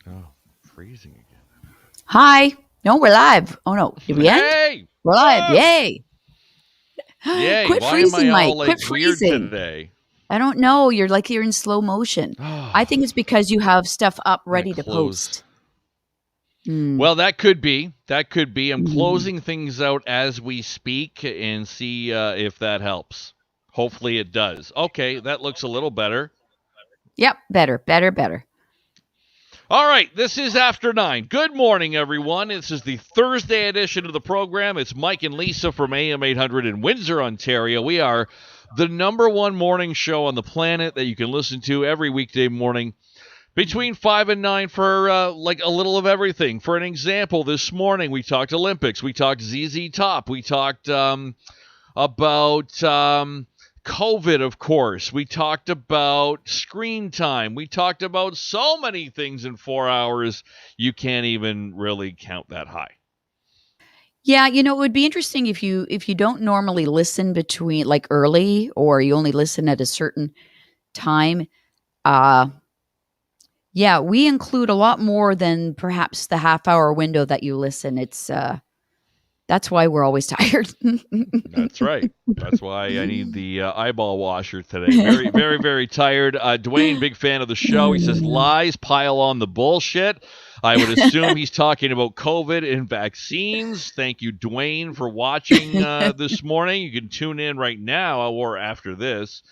Oh, freezing again. Hi. No, we're live. Oh, no. Did we end? Hey! We're live. Whoa! Yay. Yay! Quit Why am I freezing, all Mike. like Quit weird freezing. today? I don't know. You're in slow motion. I think it's because you have stuff up I'm gonna ready to close. post. Mm. Well, that could be. That could be. I'm Mm. closing things out as we speak and see if that helps. Hopefully it does. Okay, that looks a little better. Yep. Better. All right, this is After 9. Good morning, everyone. This is the Thursday edition of the program. It's Mike and Lisa from AM800 in Windsor, Ontario. We are the #1 morning show on the planet that you can listen to every weekday morning between 5 and 9 for like a little of everything. For an example, this morning we talked Olympics. We talked ZZ Top. We talked about COVID, of course. We talked about screen time. We talked about so many things in 4 hours, you can't even really count that high. Yeah, it would be interesting if you don't normally listen between like early or you only listen at a certain time. Yeah, we include a lot more than perhaps the half-hour window that you listen. It's that's why we're always tired. That's right. That's why I need the eyeball washer today. Very, very, very tired. Dwayne, big fan of the show. He says, lies pile on the bullshit. I would assume he's talking about COVID and vaccines. Thank you, Dwayne, for watching this morning. You can tune in right now or after this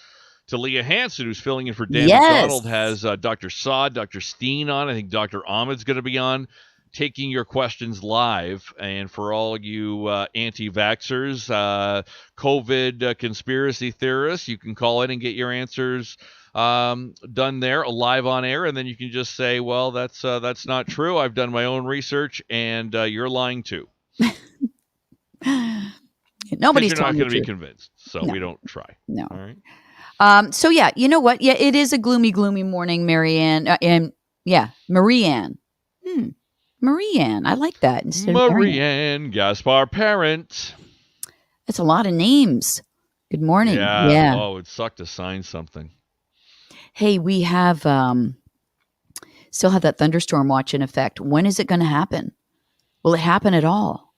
to Leah Hansen, who's filling in for Dan McDonald, has Dr. Saad, Dr. Steen on. I think Dr. Ahmed's going to be on, taking your questions live. And for all you anti-vaxxers, COVID conspiracy theorists, you can call in and get your answers done there live on air, and then you can just say, well, that's not true. I've done my own research, and you're lying too. Nobody's you're not going to be convinced, so we don't try. No. All right. So yeah, you know what? Yeah, it is a gloomy morning, Marianne. Marianne. Marianne. I like that. Instead of Marianne Gaspar Parent. That's a lot of names. Good morning. Yeah. Oh, it sucked to sign something. Hey, we have still have that thunderstorm watch in effect. When is it going to happen? Will it happen at all?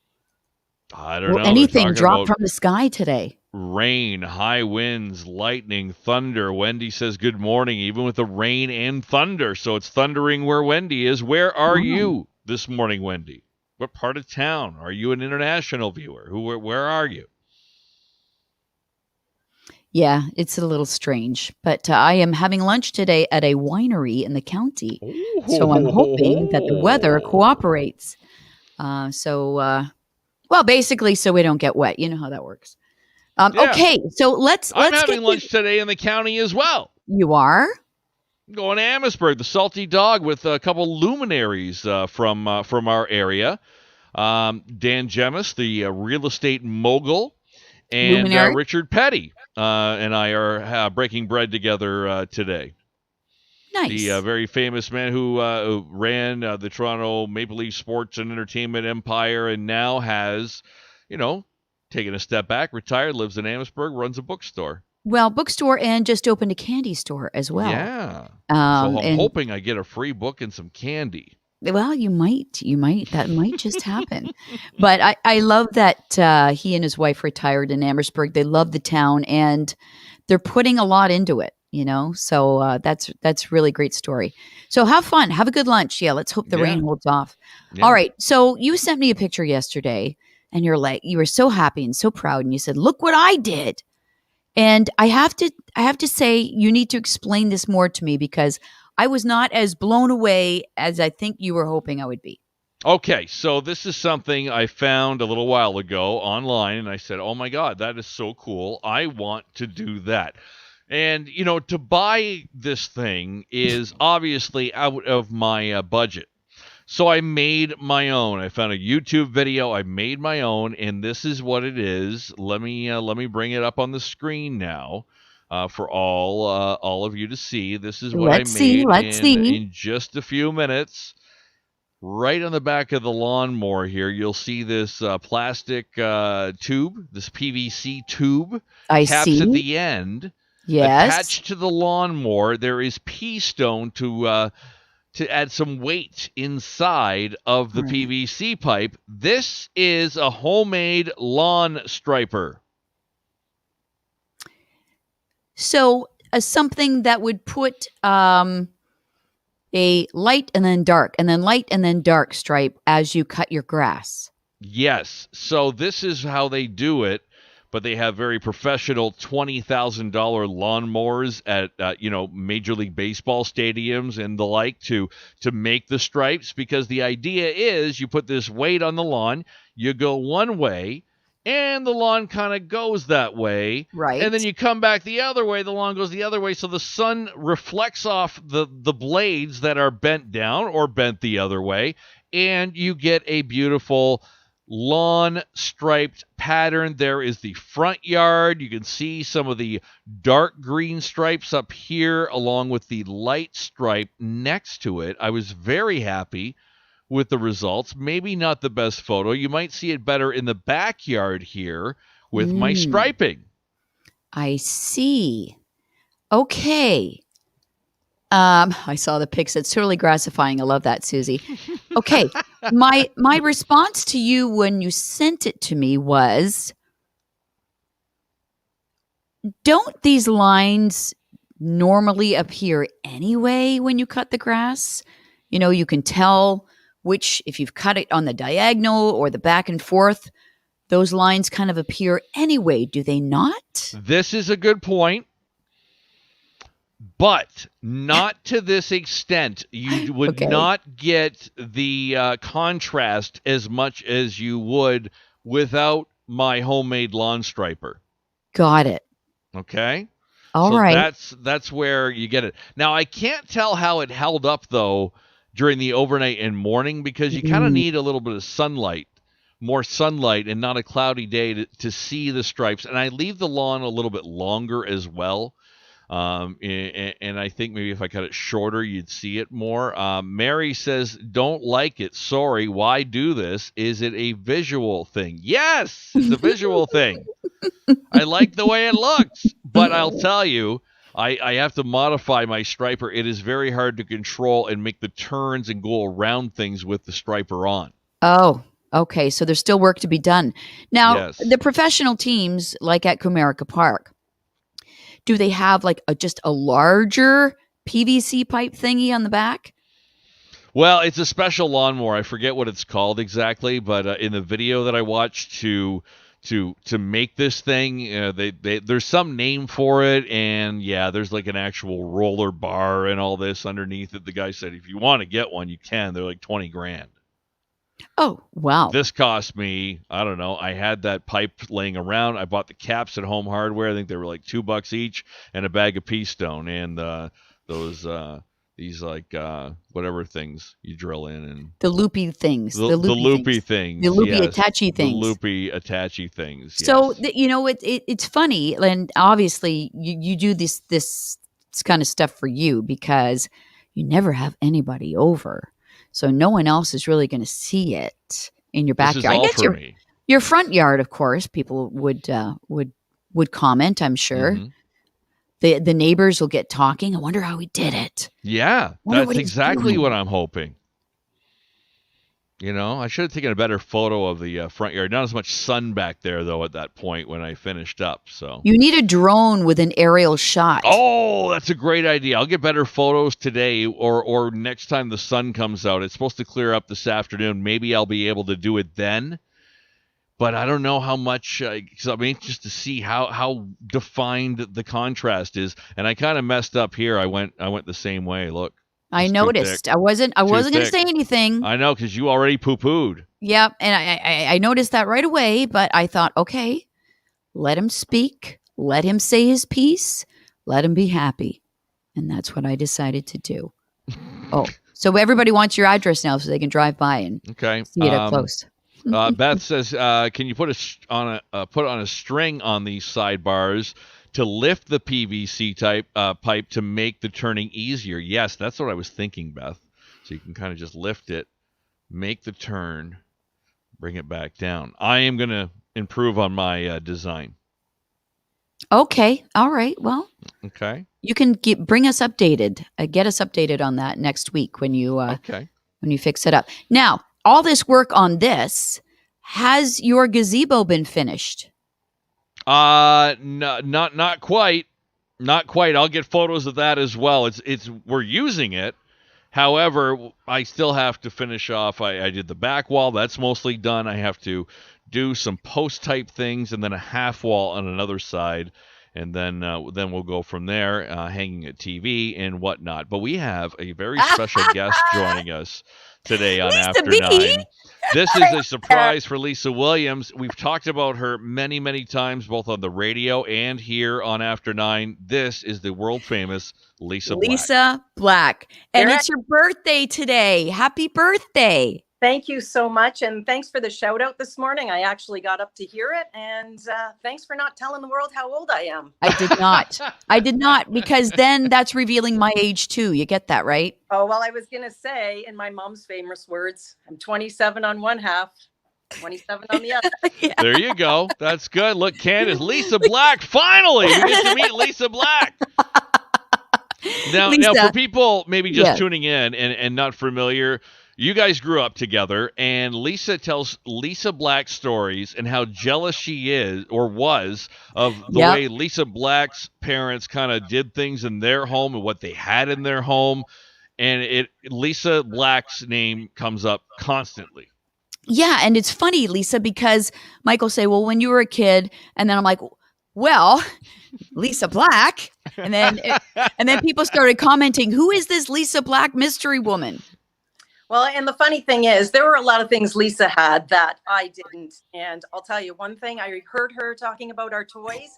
I don't know. Will anything drop from the sky today? Rain, high winds, lightning, thunder. Wendy says good morning, even with the rain and thunder. So it's thundering where Wendy is. Where are you this morning, Wendy? What part of town? Are you an international viewer? Where are you? Yeah, it's a little strange, but I am having lunch today at a winery in the county. So I'm hoping that the weather cooperates. Well, basically, so we don't get wet. You know how that works. Okay, so let's I'm having lunch today in the county as well. You are? I'm going to Amherstburg, the Salty Dog, with a couple luminaries from our area. Dan Gemis, the real estate mogul, and Richard Petty and I are breaking bread together today. Nice. The very famous man who ran the Toronto Maple Leaf Sports and Entertainment empire and now has, taken a step back, retired, lives in Amherstburg, runs a bookstore. Well, bookstore and just opened a candy store as well. Yeah. So I'm hoping I get a free book and some candy. Well, you might. That might just happen. But I love that he and his wife retired in Amherstburg. They love the town, and they're putting a lot into it, So that's really great story. So have fun. Have a good lunch. Yeah, let's hope the rain holds off. Yeah. All right. So you sent me a picture yesterday, and you were so happy and so proud, and you said, "Look what I did." And I have to say, you need to explain this more to me because I was not as blown away as I think you were hoping I would be. Okay, so this is something I found a little while ago online, and I said, oh my God, that is so cool. I want to do that. And, to buy this thing is obviously out of my budget. So I made my own. I found a YouTube video. I made my own, and this is what it is. Let me bring it up on the screen now. For all of you to see. This is what I made in just a few minutes. Right on the back of the lawnmower here, you'll see this plastic tube, this PVC tube. Caps at the end. Yes. Attached to the lawnmower, there is pea stone to to add some weight inside of the Right. PVC pipe. This is a homemade lawn striper. So something that would put a light and then dark and then light and then dark stripe as you cut your grass. Yes. So this is how they do it, but they have very professional $20,000 lawnmowers at Major League Baseball stadiums and the like to make the stripes, because the idea is you put this weight on the lawn, you go one way, and the lawn kind of goes that way. Right. And then you come back the other way, the lawn goes the other way, so the sun reflects off the blades that are bent down or bent the other way, and you get a beautiful lawn striped pattern. There is the front yard. You can see some of the dark green stripes up here along with the light stripe next to it. I was very happy with the results. Maybe not the best photo. You might see it better in the backyard here with my striping. I see. Okay. I saw the pics. It's totally gratifying. I love that, Susie. Okay. My response to you when you sent it to me was, don't these lines normally appear anyway when you cut the grass? You know, you can tell which, if you've cut it on the diagonal or the back and forth, those lines kind of appear anyway, do they not? This is a good point. But not to this extent. You would not get the contrast as much as you would without my homemade lawn striper. Got it. Okay? All right. That's where you get it. Now, I can't tell how it held up, though, during the overnight and morning, because you kind of need a little bit of sunlight, more sunlight, and not a cloudy day to see the stripes. And I leave the lawn a little bit longer as well. And I think maybe if I cut it shorter, you'd see it more. Mary says, don't like it. Sorry. Why do this? Is it a visual thing? Yes, it's a visual thing. I like the way it looks, but I'll tell you, I have to modify my striper. It is very hard to control and make the turns and go around things with the striper on. Oh, okay. So there's still work to be done. Now, Yes. The professional teams, like at Comerica Park, do they have like just a larger PVC pipe thingy on the back? Well, it's a special lawnmower. I forget what it's called exactly, but in the video that I watched to make this thing, there's some name for it, and yeah, there's like an actual roller bar and all this underneath it. The guy said, if you want to get one, you can. They're like $20,000. Oh, wow. This cost me, I don't know, I had that pipe laying around. I bought the caps at Home Hardware. I think they were like $2 each, and a bag of pea stone, and these like whatever things you drill in, and the loopy things. The loopy things. The loopy yes, attachy things. The loopy attachy things. So, yes. It's funny, and obviously you do this kind of stuff for you because you never have anybody over. So no one else is really going to see it in your backyard. This is all I guess for me. Your front yard, of course, people would comment, I'm sure. Mm-hmm. The neighbors will get talking. I wonder how he did it. Yeah, that's exactly what I'm hoping. You know, I should have taken a better photo of the front yard. Not as much sun back there, though, at that point when I finished up. So you need a drone with an aerial shot. Oh, that's a great idea. I'll get better photos today or next time the sun comes out. It's supposed to clear up this afternoon. Maybe I'll be able to do it then. But I don't know how much, because I'm anxious to see how defined the contrast is. And I kind of messed up here. I went the same way. Look. I noticed. I wasn't going to say anything. I know, because you already poo-pooed. Yep, and I noticed that right away, but I thought, okay, let him speak. Let him say his piece. Let him be happy. And that's what I decided to do. Oh, so everybody wants your address now so they can drive by and see it up close. Beth says, can you put it on a string on these sidebars to lift the PVC pipe to make the turning easier? Yes, that's what I was thinking, Beth. So you can kind of just lift it, make the turn, bring it back down. I am going to improve on my design. Okay. All right. Well, Okay. you can bring us updated. Get us updated on that next week Okay. when you fix it up. Now, all this work on this, has your gazebo been finished? No, not quite. Not quite. I'll get photos of that as well. It's we're using it. However, I still have to finish off. I did the back wall. That's mostly done. I have to do some post type things and then a half wall on another side. And then we'll go from there, hanging a TV and whatnot. But we have a very special guest joining us today on Lisa After B. 9. This is a surprise for Lisa Williams. We've talked about her many, many times, both on the radio and here on After 9. This is the world famous Lisa Black. Lisa Black. And it's your birthday today. Happy birthday. Thank you so much. And thanks for the shout out this morning. I actually got up to hear it. And thanks for not telling the world how old I am. I did not. I did not, because then that's revealing my age too. You get that, right? Oh, well, I was going to say, in my mom's famous words, I'm 27 on one half, 27 on the other. Yeah. There you go. That's good. Look, Candice, Lisa Black. Finally, we get to meet Lisa Black. Now, for people maybe just tuning in and not familiar, you guys grew up together, and Lisa tells Lisa Black stories and how jealous she is or was of the way Lisa Black's parents kind of did things in their home and what they had in their home. And Lisa Black's name comes up constantly. Yeah, and it's funny, Lisa, because Michael say, well, when you were a kid, and then I'm like, well, Lisa Black. And then people started commenting, who is this Lisa Black mystery woman? Well, and the funny thing is, there were a lot of things Lisa had that I didn't. And I'll tell you one thing, I heard her talking about our toys.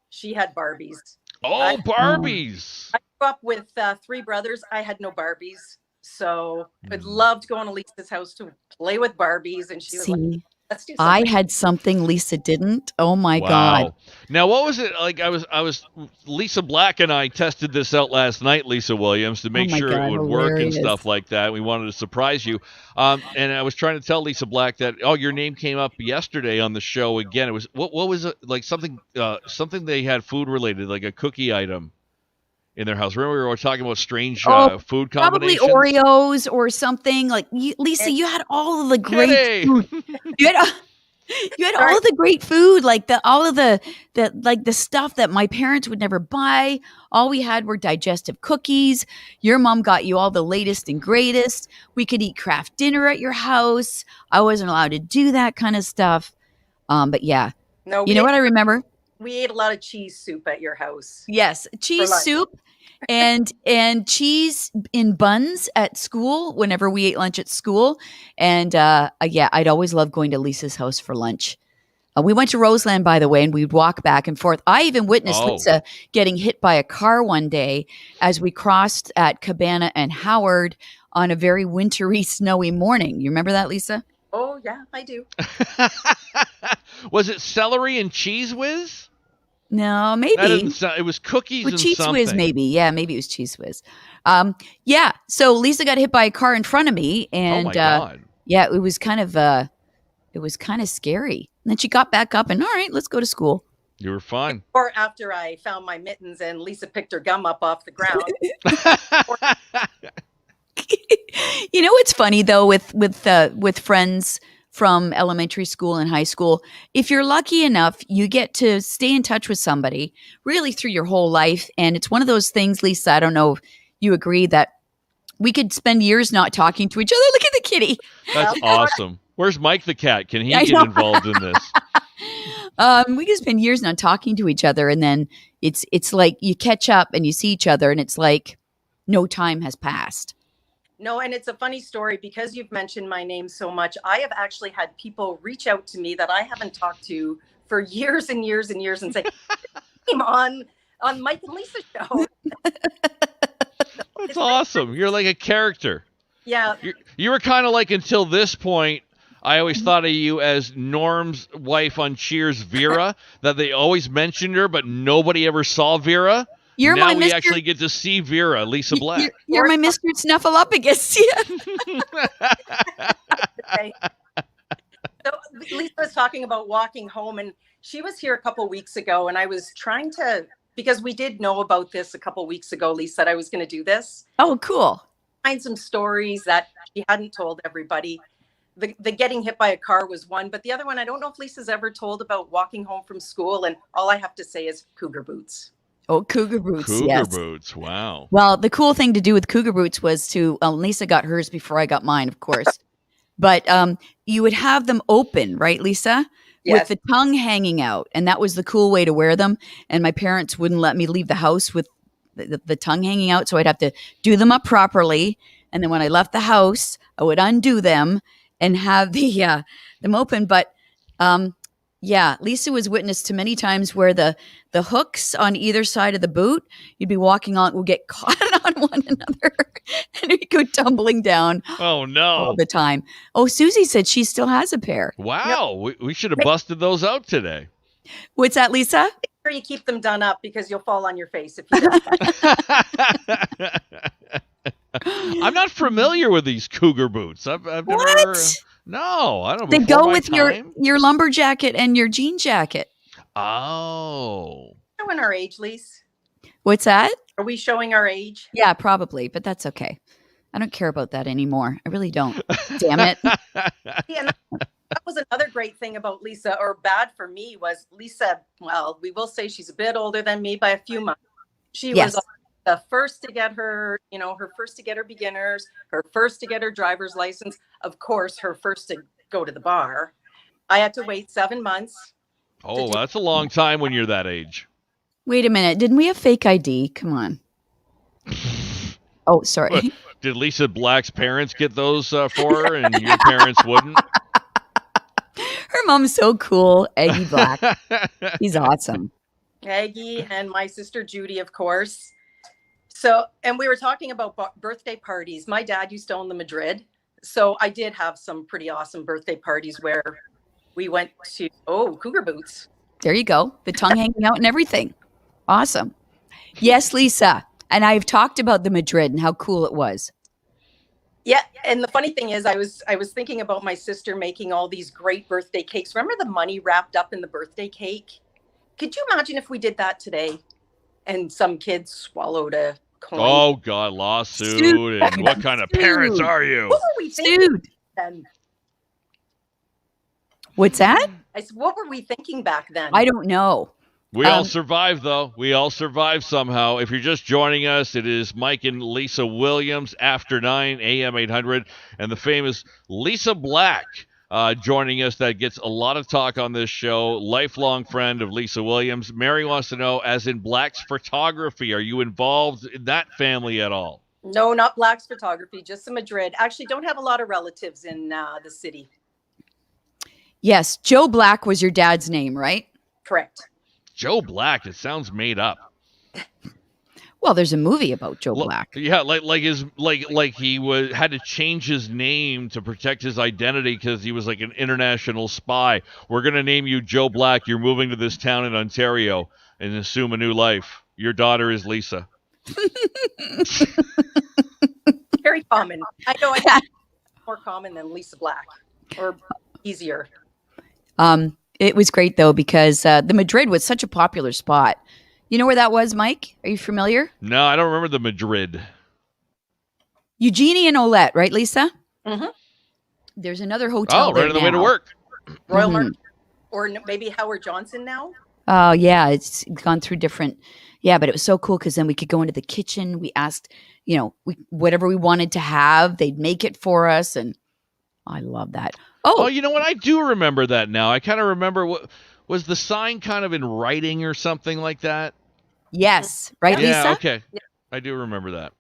She had Barbies. Oh, Barbies. I grew up with 3 brothers. I had no Barbies. So I loved going to Lisa's house to play with Barbies. And she was like, let's do something. I had something Lisa didn't. Oh my God. Now, what was it like? I was Lisa Black and I tested this out last night, Lisa Williams, to make sure it would work and stuff like that. We wanted to surprise you. And I was trying to tell Lisa Black that, your name came up yesterday on the show again. It was, what was it? Like something they had food related, like a cookie item in their house. Remember we were talking about strange food combinations? Probably Oreos or something. Like Lisa, you had all of the great food. You had all of the great food, like all of the stuff that my parents would never buy. All we had were digestive cookies. Your mom got you all the latest and greatest. We could eat craft dinner at your house. I wasn't allowed to do that kind of stuff. But yeah. No, you know what I remember? We ate a lot of cheese soup at your house. Yes, cheese soup and cheese in buns at school whenever we ate lunch at school. And I'd always love going to Lisa's house for lunch. We went to Roseland, by the way, and we'd walk back and forth. I even witnessed Lisa getting hit by a car one day as we crossed at Cabana and Howard on a very wintry, snowy morning. You remember that, Lisa? Oh, yeah, I do. Was it celery and cheese whiz? No, maybe. It was cookies and cheese something. Whiz, maybe. Yeah, maybe it was cheese whiz. So Lisa got hit by a car in front of me, and oh my God. It was kind of scary. And then she got back up and, all right, let's go to school. You were fine. Or after I found my mittens and Lisa picked her gum up off the ground. You know what's funny though with friends from elementary school and high school, if you're lucky enough, you get to stay in touch with somebody really through your whole life. And it's one of those things, Lisa, I don't know if you agree, that we could spend years not talking to each other. Look at the kitty. That's awesome. Where's Mike the cat? Can he get involved in this? We could spend years not talking to each other, and then it's like you catch up and you see each other, and it's like no time has passed. No, and it's a funny story because you've mentioned my name so much. I have actually had people reach out to me that I haven't talked to for years and years and years and say, "I'm on Mike and Lisa's show." That's awesome. You're like a character. Yeah. You were kind of like, until this point, I always thought of you as Norm's wife on Cheers, Vera, that they always mentioned her, but nobody ever saw Vera. You're now my we Mr. actually get to see Vera, Lisa Black. You're my Mr. Snuffleupagus. Okay. So Lisa was talking about walking home, and she was here a couple weeks ago, and I was trying to, because we did know about this a couple weeks ago, Lisa, that I was going to do this. Oh, cool. Find some stories that she hadn't told everybody. The getting hit by a car was one, but the other one, I don't know if Lisa's ever told about walking home from school, and all I have to say is cougar boots. Oh, cougar boots. Cougar boots. Wow. Well, the cool thing to do with cougar boots was to, Lisa got hers before I got mine, of course. But you would have them open, right, Lisa? Yes. With the tongue hanging out. And that was the cool way to wear them. And my parents wouldn't let me leave the house with the tongue hanging out. So I'd have to do them up properly. And then when I left the house, I would undo them and have them open. But Lisa was witness to many times where the hooks on either side of the boot, you'd be walking on, will get caught on one another and we'd go tumbling down. Oh, no. All the time. Oh, Susie said she still has a pair. Wow. Yep. We should have busted those out today. What's that, Lisa? Make sure you keep them done up because you'll fall on your face if you don't. I'm not familiar with these cougar boots. I've never. What? No, I don't. They go with your lumber jacket and your jean jacket. Oh. Showing our age, Lise. What's that? Are we showing our age? Yeah, probably, but that's okay. I don't care about that anymore. I really don't. Damn it. Yeah, that was another great thing about Lisa, or bad for me, was Lisa, well, we will say she's a bit older than me by a few months. She was the first to get her, her first to get her beginners, her first to get her driver's license. Of course, her first to go to the bar. I had to wait 7 months. Oh, that's a long time when you're that age. Wait a minute. Didn't we have fake ID? Come on. Oh, sorry. Did Lisa Black's parents get those for her and your parents wouldn't? Her mom's so cool. Aggie Black. He's awesome. Aggie and my sister Judy, of course. So, and we were talking about birthday parties. My dad used to own the Madrid. So I did have some pretty awesome birthday parties where we went to, cougar boots. There you go. The tongue hanging out and everything. Awesome. Yes, Lisa. And I've talked about the Madrid and how cool it was. Yeah. And the funny thing is I was thinking about my sister making all these great birthday cakes. Remember the money wrapped up in the birthday cake? Could you imagine if we did that today and some kids swallowed a coin? Oh, God, lawsuit. And what kind of parents are you? What were we thinking then? What's that? I said, what were we thinking back then? I don't know. We all survived, though. We all survived somehow. If you're just joining us, it is Mike and Lisa Williams after 9, AM800, and the famous Lisa Black joining us. That gets a lot of talk on this show. Lifelong friend of Lisa Williams. Mary wants to know, as in Black's photography, are you involved in that family at all? No, not Black's photography, just the Madrid. Actually, don't have a lot of relatives in the city. Yes, Joe Black was your dad's name, right? Correct. Joe Black, it sounds made up. Well, there's a movie about Joe Black. Yeah, like he had to change his name to protect his identity because he was like an international spy. We're gonna name you Joe Black. You're moving to this town in Ontario and assume a new life. Your daughter is Lisa. Very common. I know it's more common than Lisa Black, or easier. It was great, though, because the Madrid was such a popular spot. You know where that was, Mike? Are you familiar? No, I don't remember the Madrid. Eugenie and Olette, right, Lisa? Mm-hmm. There's another hotel there right on the way to work. Royal Mark, or maybe Howard Johnson now? Oh, yeah, it's gone through different. Yeah, but it was so cool because then we could go into the kitchen. We asked, whatever we wanted to have, they'd make it for us. And I love that. Oh, you know what? I do remember that now. I kind of remember was the sign kind of in writing or something like that? Yes. Right, Lisa? Yeah, okay. Yeah. I do remember that.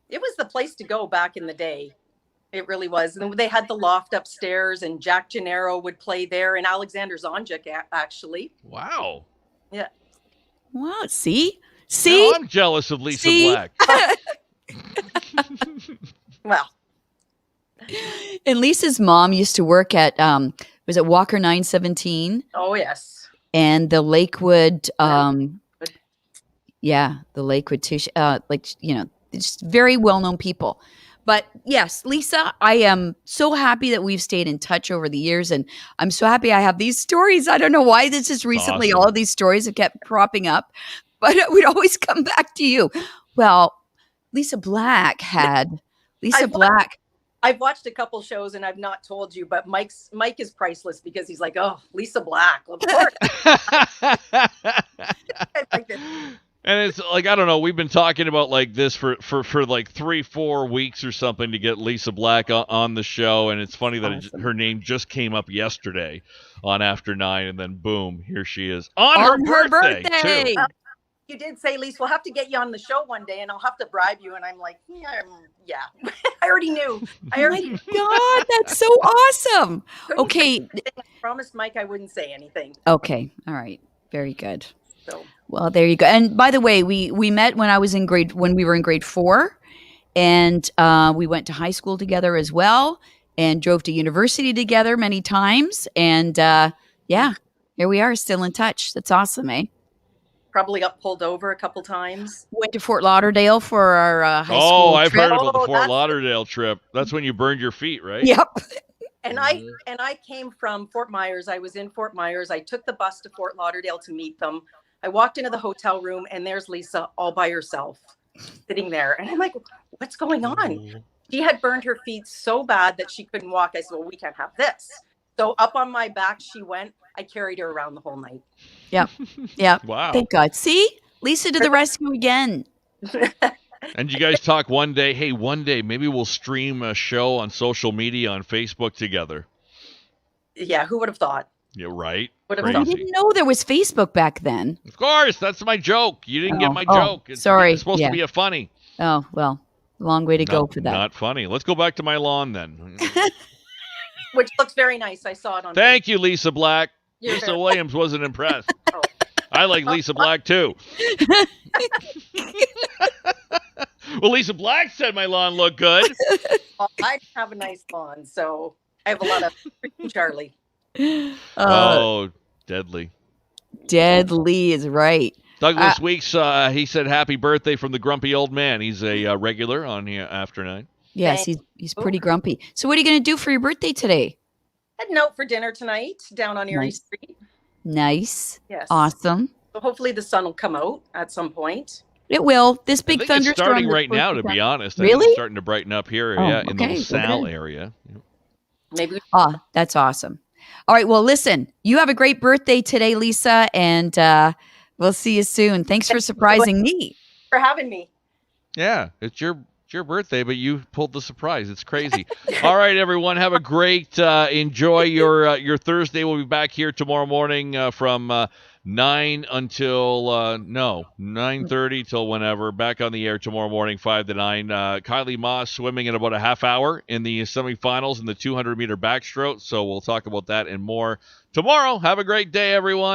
It was the place to go back in the day. It really was. And they had the loft upstairs, and Jack Gennaro would play there, and Alexander Zonjic, actually. Wow. Yeah. Wow. See? Now I'm jealous of Lisa Black. Well. And Lisa's mom used to work at, was it Walker 917? Oh, yes. And the Lakewood, the Lakewood too, just very well-known people. But yes, Lisa, I am so happy that we've stayed in touch over the years. And I'm so happy I have these stories. I don't know why this is recently, Awesome. all of these stories have kept propping up, but we'd always come back to you. Well, Lisa Black. I've watched a couple shows and I've not told you, but Mike is priceless because he's like, oh, Lisa Black, of course. I like this. And it's like, I don't know, we've been talking about like this for like 3-4 weeks or something to get Lisa Black on the show, and it's funny that Awesome. her name just came up yesterday on After 9, and then boom, here she is on her birthday too. You did say, Lisa, we'll have to get you on the show one day and I'll have to bribe you. And I'm like, yeah. I already knew. God, that's so awesome. Okay. I promised Mike I wouldn't say anything. Okay. All right. Very good. So, well, there you go. And by the way, we met when we were in grade 4, and we went to high school together as well, and drove to university together many times. And yeah, here we are, still in touch. That's awesome, eh? probably got pulled over a couple times. Went to Fort Lauderdale for our high school Oh, I've trip. heard about the Fort Lauderdale trip. That's when you burned your feet, right? Yep. And I came from Fort Myers. I was in Fort Myers. I took the bus to Fort Lauderdale to meet them. I walked into the hotel room and there's Lisa all by herself sitting there. And I'm like, what's going on? She had burned her feet so bad that she couldn't walk. I said, well, we can't have this. So up on my back she went. I carried her around the whole night. Yep. Yeah. Wow. Thank God. See? Lisa to the rescue again. And you guys talk one day, hey, one day maybe we'll stream a show on social media on Facebook together. Yeah, who would have thought? Yeah, right. Would have I thought. didn't know there was Facebook back then. Of course, that's my joke. You didn't get my joke. Sorry. It's supposed to be a funny. Oh, well, long way to go for that. Not funny. Let's go back to my lawn then. Which looks very nice. I saw it on Thank you, Lisa Black. You're Lisa very- Williams wasn't impressed. Oh. I like Lisa Black too. Well, Lisa Black said my lawn looked good. Well, I have a nice lawn, so I have a lot of Charlie. Oh, deadly. Deadly is right. Douglas Weeks, he said happy birthday from the grumpy old man. He's a regular on here After 9. Yes, he's pretty grumpy. So what are you going to do for your birthday today? Heading out for dinner tonight down on Erie Nice. Street. Nice. Yes. Awesome. So hopefully the sun will come out at some point. It will. This I big think thunderstorm. it's starting that's right now, to supposed be honest. I Really? think it's starting to brighten up here, Oh, yeah, in okay, the good. LaSalle area. Maybe. Oh, that's awesome. All right. Well, listen, you have a great birthday today, Lisa, and we'll see you soon. Thanks for surprising me. For having me. Yeah, it's your birthday, but you pulled the surprise. It's crazy. All right, everyone, have a great enjoy your Thursday. We'll be back here tomorrow morning from 9 until 9:30 till whenever. Back on the air tomorrow morning, 5 to 9. Kylie Moss swimming in about a half hour in the semifinals in the 200-meter backstroke. So we'll talk about that and more tomorrow. Have a great day, everyone.